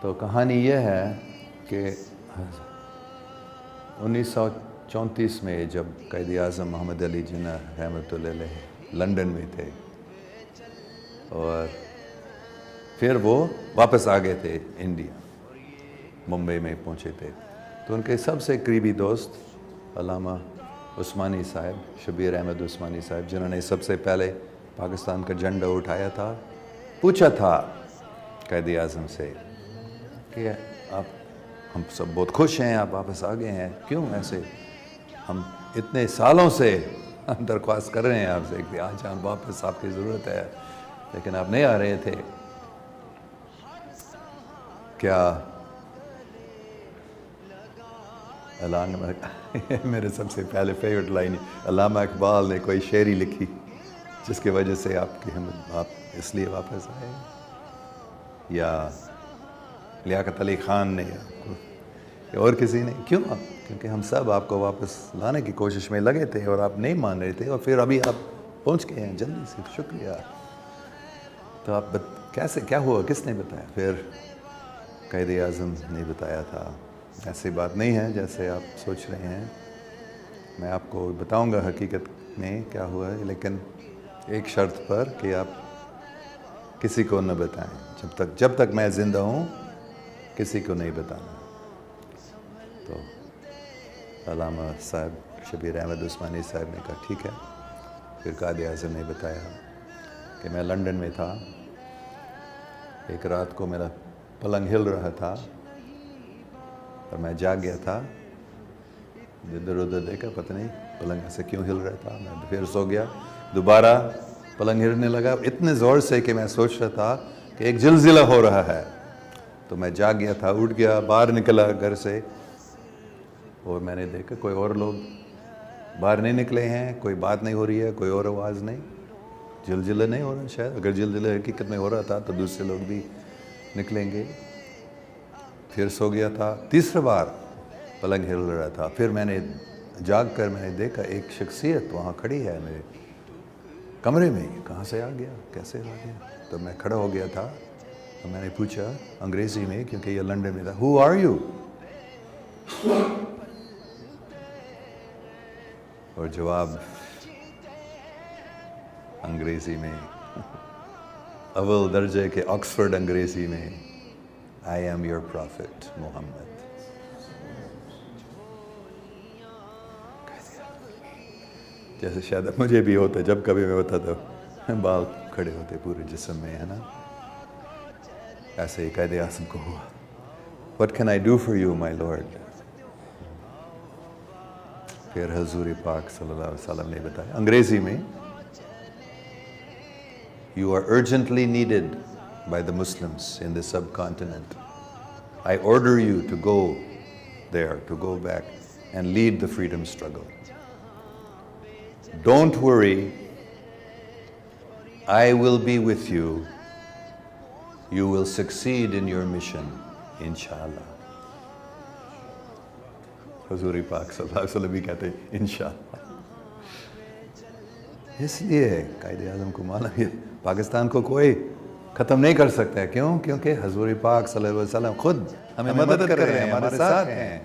تو کہانی یہ ہے کہ 1934 میں جب قائد اعظم محمد علی جناح رحمۃ اللہ علیہ لنڈن میں تھے اور پھر وہ واپس آ گئے تھے انڈیا، ممبئی میں پہنچے تھے، تو ان کے سب سے قریبی دوست علامہ عثمانی صاحب، شبیر احمد عثمانی صاحب، جنہوں نے سب سے پہلے پاکستان کا جھنڈا اٹھایا تھا، پوچھا تھا قائد اعظم سے کہ ہم سب بہت خوش ہیں آپ واپس آ گئے ہیں، کیوں ایسے؟ ہم اتنے سالوں سے درخواست کر رہے ہیں آپ سے کہ آج ہم واپس، آپ کی ضرورت ہے، لیکن آپ نہیں آ رہے تھے۔ کیا میرے سب سے پہلے فیوریٹ لائن، علامہ اقبال نے کوئی شاعری لکھی جس کی وجہ سے آپ اس لیے واپس آئے، یا لیاقت علی خان نے یا اور کسی نے، کیوں آپ؟ کیونکہ ہم سب آپ کو واپس لانے کی کوشش میں لگے تھے اور آپ نہیں مان رہے تھے، اور پھر ابھی آپ پہنچ گئے ہیں جلدی سے، شکریہ۔ تو آپ کیسے، کیا ہوا، کس نے بتایا؟ پھر قائد اعظم نے بتایا تھا۔ ایسی بات نہیں ہے جیسے آپ سوچ رہے ہیں، میں آپ کو بتاؤں گا حقیقت میں کیا ہوا ہے، لیکن ایک شرط پر کہ آپ کسی کو نہ بتائیں، جب تک میں زندہ ہوں کسی کو نہیں بتانا۔ تو علامہ صاحب شبیر احمد عثمانی صاحب نے کہا ٹھیک ہے۔ پھر قائد اعظم نے بتایا کہ میں لنڈن میں تھا، ایک رات کو میرا پلنگ ہل رہا تھا اور میں جاگ گیا تھا، ادھر ادھر دیکھا، پتہ نہیں پلنگ ایسے کیوں ہل رہا تھا، میں پھر سو گیا، دوبارہ پلنگ ہلنے لگا اتنے زور سے کہ میں سوچ رہا تھا کہ ایک زلزلہ ہو رہا ہے۔ تو میں جاگ گیا تھا، اٹھ گیا، باہر نکلا گھر سے، اور میں نے دیکھا کوئی اور لوگ باہر نہیں نکلے ہیں، کوئی بات نہیں ہو رہی ہے، کوئی اور آواز نہیں، زلزلہ نہیں ہو رہا شاید، اگر زلزلہ حقیقت میں ہو رہا تھا تو دوسرے لوگ بھی نکلیں گے۔ پھر سو گیا تھا، تیسرا بار پلنگ ہل رہا تھا، پھر میں نے جاگ کر میں نے دیکھا ایک شخصیت وہاں کھڑی ہے میرے کمرے میں، کہاں سے آ گیا، کیسے آ گیا؟ تو میں کھڑا ہو گیا تھا، تو میں نے پوچھا انگریزی میں، کیونکہ یہ لنڈن میں تھا، Who are you؟ اور جواب انگریزی میں، اول درجے کے آکسفورڈ انگریزی میں، I am your prophet محمد۔ جیسے شاید مجھے بھی ہوتا، جب کبھی میں ہوتا تو بال کھڑے ہوتے پورے جسم میں، ہے نا؟ ایسے ہی قائد اعظم کو ہوا۔ What can I do for you, my Lord؟ پھر حضور پاک صلی اللہ علیہ وسلم نے بتایا انگریزی میں، You are urgently needed by the Muslims in the subcontinent. I order you to go there, to go back and lead the freedom struggle. Don't worry, I will be with you. You will succeed in your mission, inshallah. حضور پاک صلی اللہ علیہ وسلم بھی کہتے ہیں انشاءاللہ۔ اس لیے قائد اعظم کو معلوم ہے پاکستان کو کوئی ختم نہیں کر سکتا ہے، کیوں؟ کیونکہ حضور پاک صلی اللہ علیہ وسلم خود ہمیں مدد کر رہے ہیں، ہمارے ساتھ ہیں۔